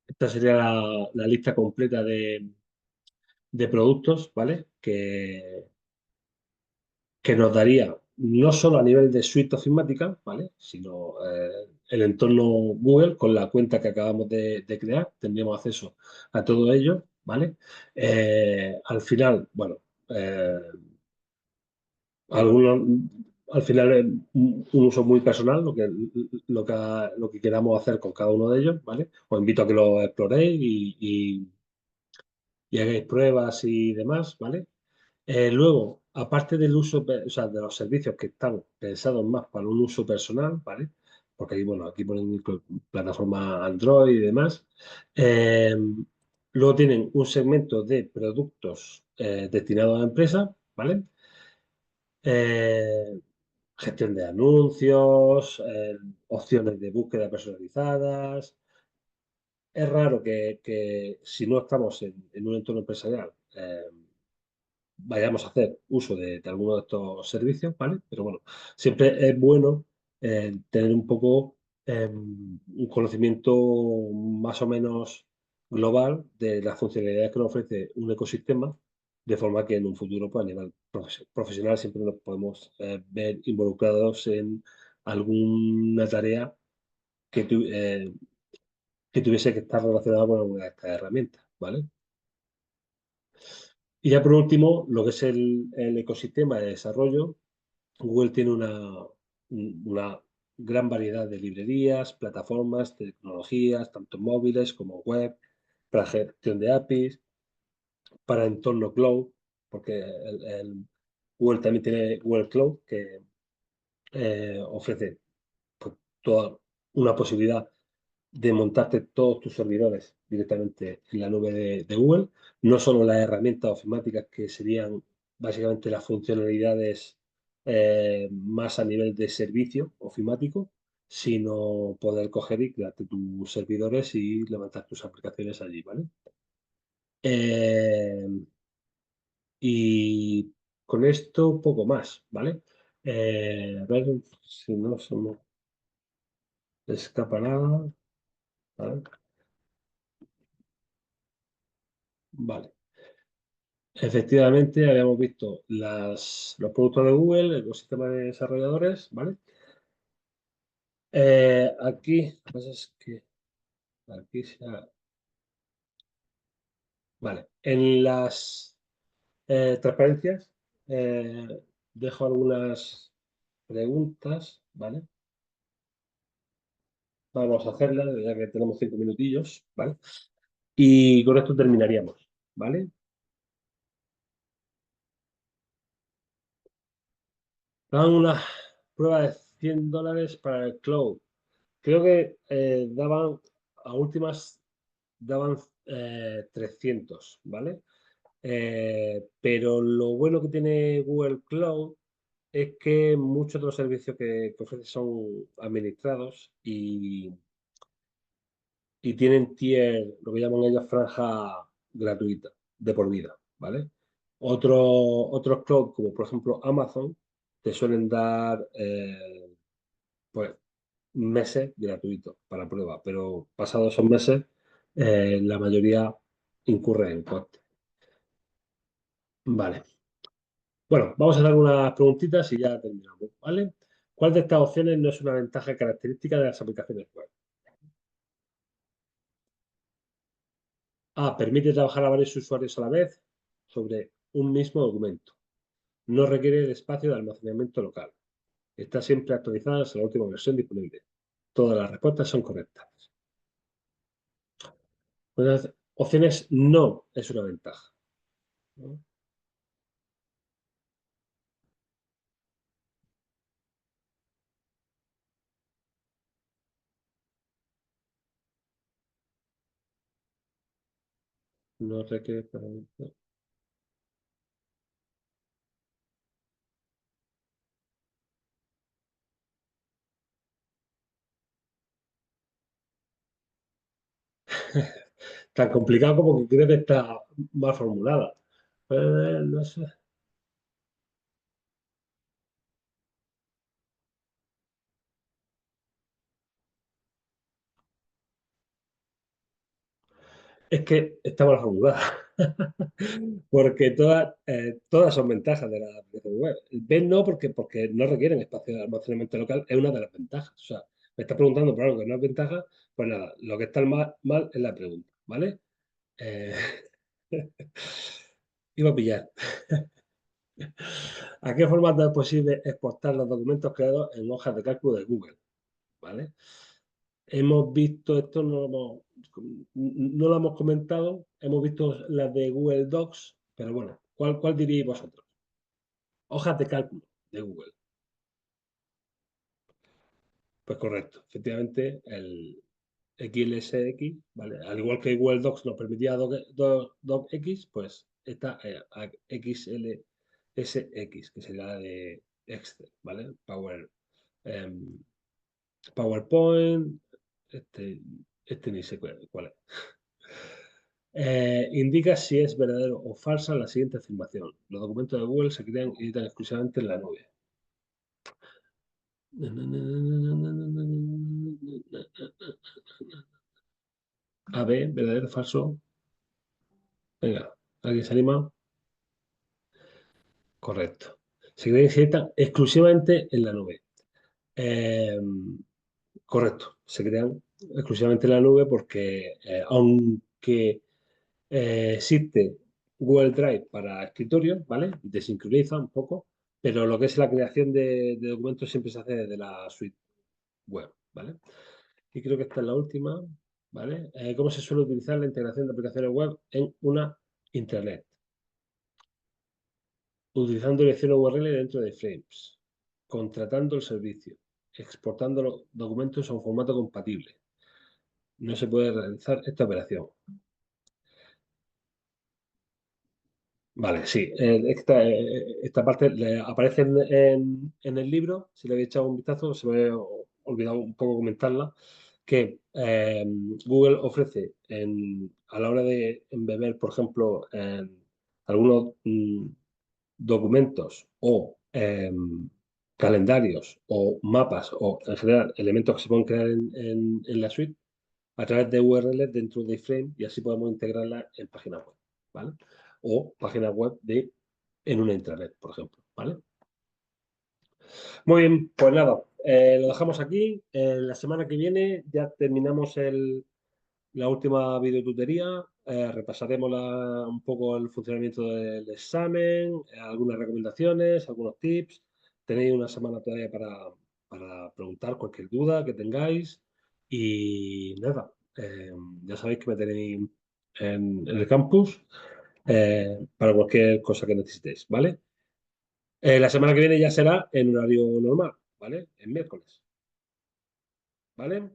esta sería la lista completa de productos, ¿vale? Que nos daría no solo a nivel de suite ofimática, ¿vale? Sino el entorno Google con la cuenta que acabamos de crear, tendríamos acceso a todo ello, ¿vale? Al final, bueno, algunos, al final es un uso muy personal, lo que queramos hacer con cada uno de ellos, ¿vale? Os invito a que lo exploréis y hagáis pruebas y demás, ¿vale? Luego, aparte del uso, o sea, de los servicios que están pensados más para un uso personal, ¿vale? Porque ahí, bueno, aquí ponen plataforma Android y demás. Eh, Luego tienen un segmento de productos destinados a empresas, ¿vale? Eh, gestión de anuncios, opciones de búsqueda personalizadas. Es raro que si no estamos en un entorno empresarial, vayamos a hacer uso de alguno de estos servicios, ¿vale? Pero bueno, siempre es bueno tener un poco un conocimiento más o menos global de las funcionalidades que nos ofrece un ecosistema, de forma que en un futuro, pues a nivel profesional, siempre nos podemos ver involucrados en alguna tarea que, que tuviese que estar relacionada con alguna de estas herramientas, ¿vale? Y ya por último, lo que es el ecosistema de desarrollo. Google tiene una gran variedad de librerías, plataformas, tecnologías, tanto móviles como web, para gestión de APIs, para entorno cloud, porque Google también tiene Google Cloud, que ofrece pues, toda una posibilidad de montarte todos tus servidores directamente en la nube de Google, no solo las herramientas ofimáticas que serían básicamente las funcionalidades más a nivel de servicio ofimático, sino poder coger y crearte tus servidores y levantar tus aplicaciones allí, ¿vale? Eh, y con esto poco más, ¿vale? A ver si no se me escapa nada, ¿vale? Vale. Efectivamente, habíamos visto los productos de Google, el ecosistema de desarrolladores, ¿vale? Aquí, lo que pasa es que aquí vale, en las transparencias eh, dejo algunas preguntas, ¿vale? Vamos a hacerlas, ya que tenemos 5 minutillos, ¿vale? Y con esto terminaríamos, ¿vale? Daban una prueba de $100 para el cloud. Creo que daban a últimas daban 300, ¿vale? Pero lo bueno que tiene Google Cloud es que muchos de los servicios que ofrece son administrados y tienen tier, lo que llaman ellos franja gratuita, de por vida, ¿vale? Otros cloud, como por ejemplo Amazon, te suelen dar pues meses gratuitos para prueba, pero pasados esos meses, la mayoría incurre en costes. Vale. Bueno, vamos a dar unas preguntitas y ya terminamos, ¿vale? ¿Cuál de estas opciones no es una ventaja característica de las aplicaciones web? A. Permite trabajar a varios usuarios a la vez sobre un mismo documento. No requiere de espacio de almacenamiento local. Está siempre actualizada hasta la última versión disponible. Todas las respuestas son correctas. Las opciones no es una ventaja, ¿no? No requiere. Tan complicado como que creo que está mal formulada. No sé. Es que está mal formulada. Porque todas son ventajas de la aplicación web. B no, porque no requieren espacio de almacenamiento local, es una de las ventajas. O sea, me estás preguntando por algo que no es ventaja, pues nada, lo que está mal es la pregunta, ¿vale? Eh, iba a pillar. ¿A qué formato es posible exportar los documentos creados en hojas de cálculo de Google? ¿Vale? Hemos visto, esto no lo hemos comentado, hemos visto las de Google Docs, pero bueno, ¿cuál diríais vosotros? Hojas de cálculo de Google. Pues correcto, efectivamente, el XLSX, ¿vale? Al igual que Google Docs nos permitía DocX, pues está XLSX, que sería la de Excel, ¿vale? PowerPoint, este ni sé cuál es. Indica si es verdadero o falsa la siguiente afirmación. Los documentos de Google se crean y editan exclusivamente en la nube. A, B, verdadero o falso. Venga, ¿alguien se anima? Correcto. Se crean y se editan exclusivamente en la nube. Eh, correcto. Se crean exclusivamente en la nube porque aunque existe Google Drive para escritorio, ¿vale? Desincroniza un poco, pero lo que es la creación de documentos siempre se hace desde la suite web, ¿vale? Y creo que esta es la última, ¿vale? ¿Cómo se suele utilizar la integración de aplicaciones web en una intranet? Utilizando direcciones URL dentro de Frames, contratando el servicio, exportando los documentos a un formato compatible. No se puede realizar esta operación. Vale, sí. Esta parte aparece en el libro. Si le habéis echado un vistazo, se me ha olvidado un poco comentarla, que Google ofrece a la hora de embeber, por ejemplo, en algunos documentos o calendarios o mapas o en general elementos que se pueden crear en la suite a través de URLs dentro de iframe y así podemos integrarla en páginas web, ¿vale? O páginas web en una intranet, por ejemplo, ¿vale? Muy bien, pues nada, lo dejamos aquí. La semana que viene ya terminamos la última videotutoría. Repasaremos un poco el funcionamiento del examen, algunas recomendaciones, algunos tips. Tenéis una semana todavía para preguntar cualquier duda que tengáis. Y nada, ya sabéis que me tenéis en el campus para cualquier cosa que necesitéis, ¿vale? La semana que viene ya será en horario normal, ¿vale? En miércoles, ¿vale?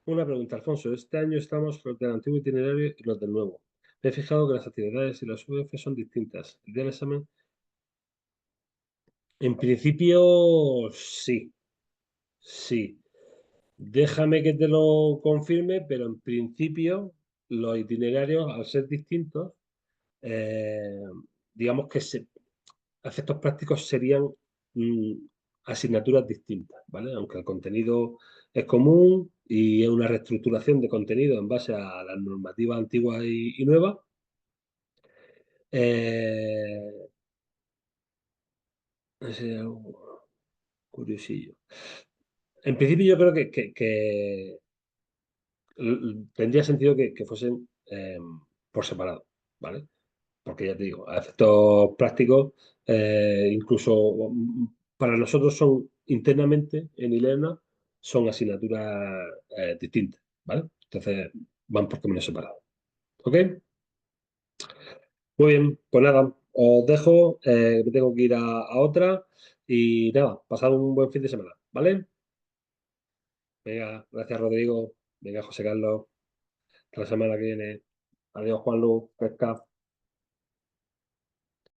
Una pregunta, Alfonso. Este año estamos los del antiguo itinerario y los del nuevo. Me he fijado que las actividades y las UF son distintas. El día del examen, en principio, sí, sí. Déjame que te lo confirme, pero en principio los itinerarios, al ser distintos, eh, digamos que a efectos prácticos serían mm, asignaturas distintas, ¿vale? Aunque el contenido es común y es una reestructuración de contenido en base a las normativas antiguas y nuevas. Eh, ese es algo curiosillo. En principio yo creo que tendría sentido que fuesen por separado, ¿vale? Porque ya te digo, a efectos prácticos, incluso para nosotros son internamente en ILENA, son asignaturas distintas, ¿vale? Entonces van por caminos separados. ¿Ok? Muy bien, pues nada, os dejo, me tengo que ir a otra y nada, pasad un buen fin de semana, ¿vale? Venga, gracias Rodrigo, venga José Carlos, hasta la semana que viene. Adiós Juanlu, pesca.